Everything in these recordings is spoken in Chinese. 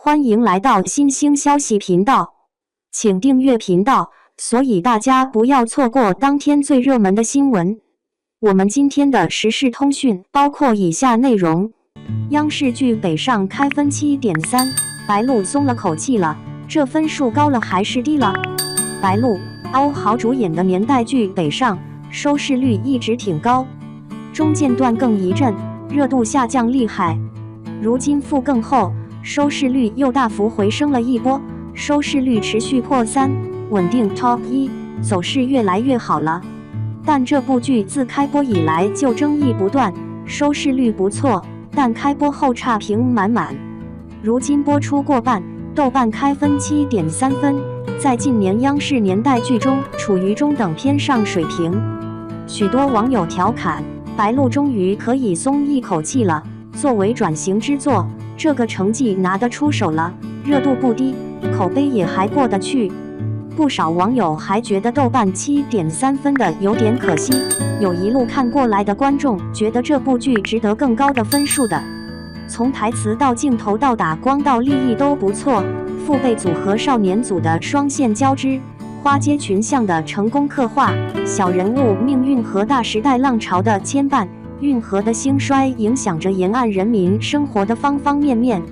欢迎来到新兴消息频道，请订阅频道，所以大家不要错过当天最热门的新闻。我们今天的时事通讯包括以下内容：央视剧《北上》开分7.3，白鹿松了口气了，这分数高了还是低了？白鹿、欧豪主演的年代剧《北上》收视率一直挺高，中间段更一阵，热度下降厉害，如今复更后，收视率又大幅回升了一波，收视率持续破3，稳定 Top 1，走势越来越好了。但这部剧自开播以来就争议不断，收视率不错，但开播后差评满满。如今播出过半，豆瓣开分7.3分，在近年央视年代剧中处于中等偏上水平。许多网友调侃，白鹿终于可以松一口气了，作为转型之作，这个成绩拿得出手了，热度不低，口碑也还过得去。不少网友还觉得豆瓣7.3分的有点可惜，有一路看过来的观众觉得这部剧值得更高的分数的。从台词到镜头到打光到立意都不错，父辈组和少年组的双线交织，花街群像的成功刻画，小人物命运和大时代浪潮的牵绊，运河的兴衰影响着沿岸人民生活的方方面面。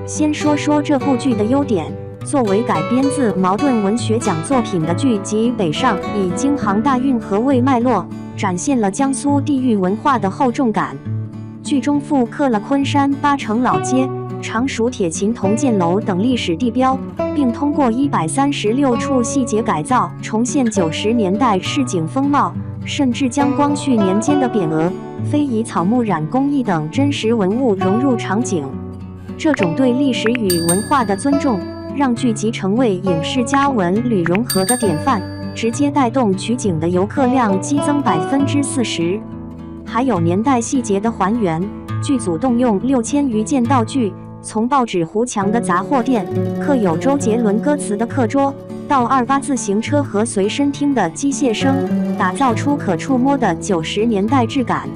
先说说这部剧的优点，作为改编自茅盾文学奖作品的剧集《北上》，以京杭大运河为脉络，展现了江苏地域文化的厚重感。剧中复刻了昆山八城老街、常熟铁琴铜剑楼等历史地标，并通过136处细节改造，重现90年代市井风貌，甚至将光绪年间的匾额、非遗草木染工艺等真实文物融入场景。这种对历史与文化的尊重，让剧集成为影视加文旅融合的典范，直接带动取景的游客量激增40%。还有年代细节的还原，剧组动用6000余件道具，从报纸糊墙的杂货店、刻有周杰伦歌词的课桌，到28自行车和随身听的机械声，打造出可触摸的90年代质感。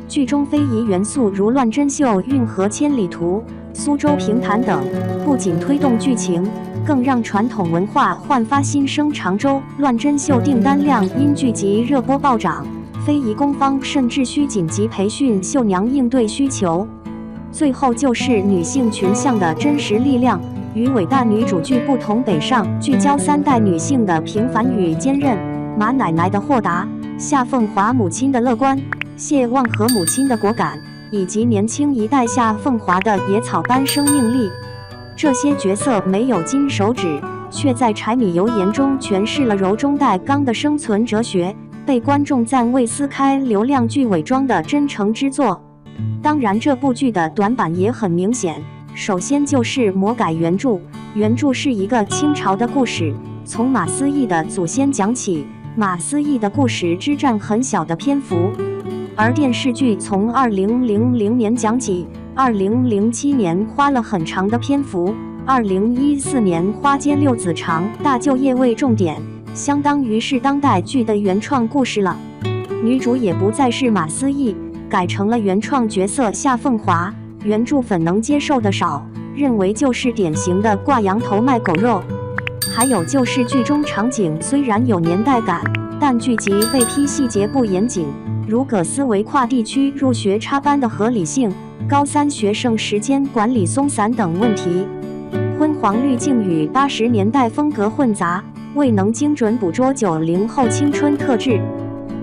剧中非遗元素如乱针绣运河千里图、苏州评弹等，不仅推动剧情，更让传统文化焕发新生。常州乱针绣订单量因剧集热播暴涨，非遗工坊甚至需紧急培训绣娘应对需求。最后就是女性群像的真实力量，与伟大女主剧不同，北上聚焦3代女性的平凡与坚韧，马奶奶的豁达，夏凤华母亲的乐观，谢望和母亲的果敢，以及年轻一代夏凤华的野草般生命力。这些角色没有金手指，却在柴米油盐中诠释了柔中带刚的生存哲学，被观众赞为撕开流量剧伪装的真诚之作。当然，这部剧的短板也很明显，首先就是魔改原著。原著是一个清朝的故事，从马思义的祖先讲起，马思义的故事只占很小的篇幅，而电视剧从2000年讲起，2007年花了很长的篇幅，2014年花街六子长大就业为重点，相当于是当代剧的原创故事了。女主也不再是马思义，改成了原创角色夏凤华。原著粉能接受的少，认为就是典型的挂羊头卖狗肉。还有就是剧中场景虽然有年代感，但剧集被批细节不严谨，如葛思维跨地区入学插班的合理性、高3学生时间管理松散等问题。昏黄滤镜与80年代风格混杂，未能精准捕捉90后青春特质。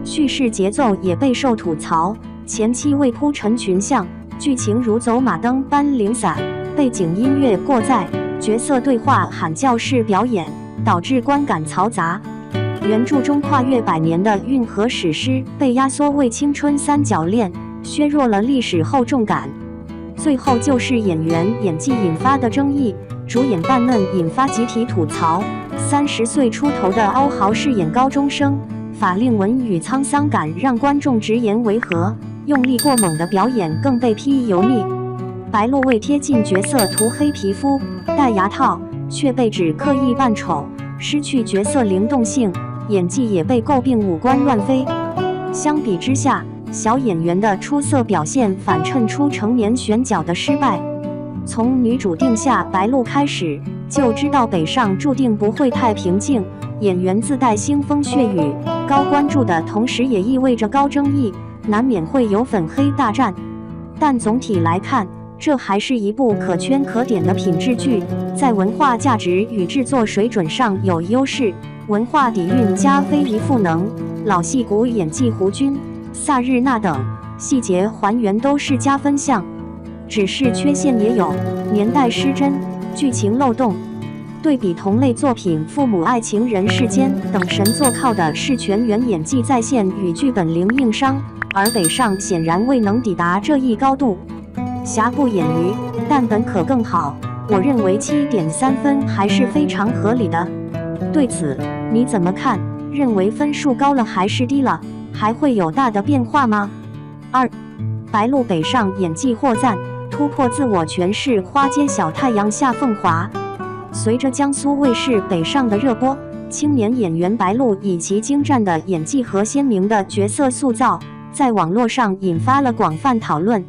叙事节奏也备受吐槽，前期未铺陈群像，剧情如走马灯般零散，背景音乐过载，角色对话喊叫式表演，导致观感嘈杂。原著中跨越100年的运河史诗被压缩为青春三角恋，削弱了历史厚重感。最后就是演员演技引发的争议，主演扮嫩引发集体吐槽，30岁出头的欧豪饰演高中生，法令纹与沧桑感让观众直言违和，用力过猛的表演更被批油腻。白鹿为贴近角色涂黑皮肤、戴牙套，却被指刻意扮丑，失去角色灵动性，演技也被诟病五官乱飞。相比之下，小演员的出色表现反衬出成年选角的失败。从女主定下白鹿开始，就知道北上注定不会太平静。演员自带腥风血雨，高关注的同时也意味着高争议，难免会有粉黑大战。但总体来看，这还是一部可圈可点的品质剧，在文化价值与制作水准上有优势，文化底蕴加非遗赋能，老戏骨演技胡军、萨日娜等细节还原都是加分项。只是缺陷也有，年代失真，剧情漏洞。对比同类作品《父母爱情人世间》等神作，靠的是全员演技在线与剧本零硬伤，而北上显然未能抵达这一高度。瑕不掩瑜，但本可更好。我认为7.3分还是非常合理的。对此你怎么看？认为分数高了还是低了？还会有大的变化吗？2. 白鹿北上演技获赞，突破自我诠释花街小太阳夏凤华。随着江苏卫视北上的热播，青年演员白鹿以其精湛的演技和鲜明的角色塑造，在网络上引发了广泛讨论。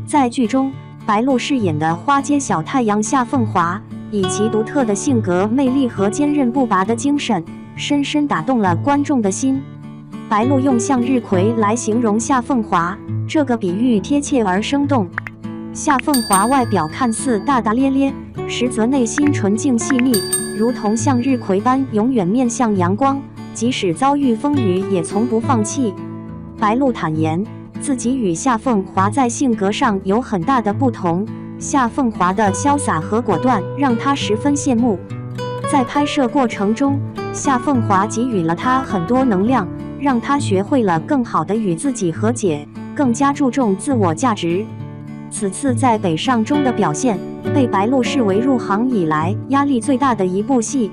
在剧中，白鹿饰演的花街小太阳夏凤华，以其独特的性格魅力和坚韧不拔的精神，深深打动了观众的心。白鹿用向日葵来形容夏凤华，这个比喻贴切而生动。夏凤华外表看似大大咧咧，实则内心纯净细腻，如同向日葵般永远面向阳光，即使遭遇风雨也从不放弃。白鹿坦言，自己与夏凤华在性格上有很大的不同，夏凤华的潇洒和果断让他十分羡慕。在拍摄过程中，夏凤华给予了他很多能量，让他学会了更好地与自己和解，更加注重自我价值。此次在北上中的表现，被白鹿视为入行以来压力最大的一部戏。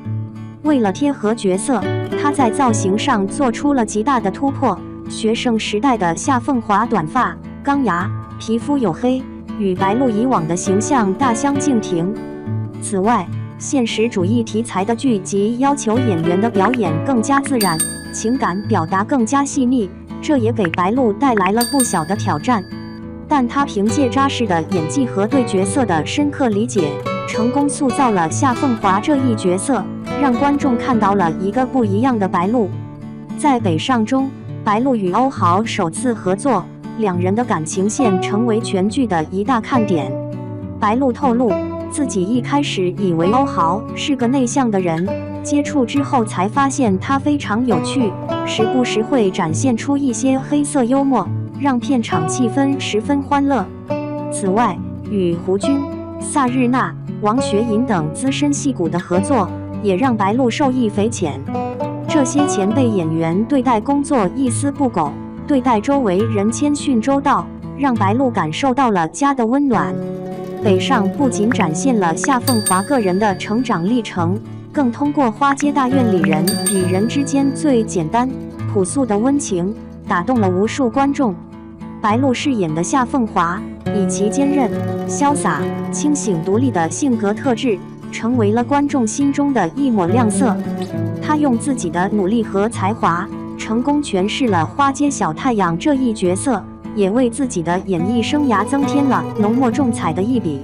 为了贴合角色，他在造型上做出了极大的突破。学生时代的夏凤华短发、钢牙，皮肤黝黑，与白鹿以往的形象大相径庭。此外，现实主义题材的剧集要求演员的表演更加自然，情感表达更加细腻，这也给白鹿带来了不小的挑战。但他凭借扎实的演技和对角色的深刻理解，成功塑造了夏凤华这一角色，让观众看到了一个不一样的白鹿。在北上中，白鹿与欧豪首次合作，两人的感情线成为全剧的一大看点。白鹿透露，自己一开始以为欧豪是个内向的人，接触之后才发现他非常有趣，时不时会展现出一些黑色幽默，让片场气氛十分欢乐。此外，与胡军、萨日娜、王学银等资深戏骨的合作，也让白鹿受益匪浅。这些前辈演员对待工作一丝不苟，对待周围人谦逊周到，让白鹿感受到了家的温暖。北上不仅展现了夏凤华个人的成长历程，更通过花街大院里人与人之间最简单、朴素的温情，打动了无数观众。白鹿饰演的夏凤华，以其坚韧、潇洒、清醒独立的性格特质，成为了观众心中的一抹亮色。他用自己的努力和才华，成功诠释了花街小太阳这一角色，也为自己的演艺生涯增添了浓墨重彩的一笔。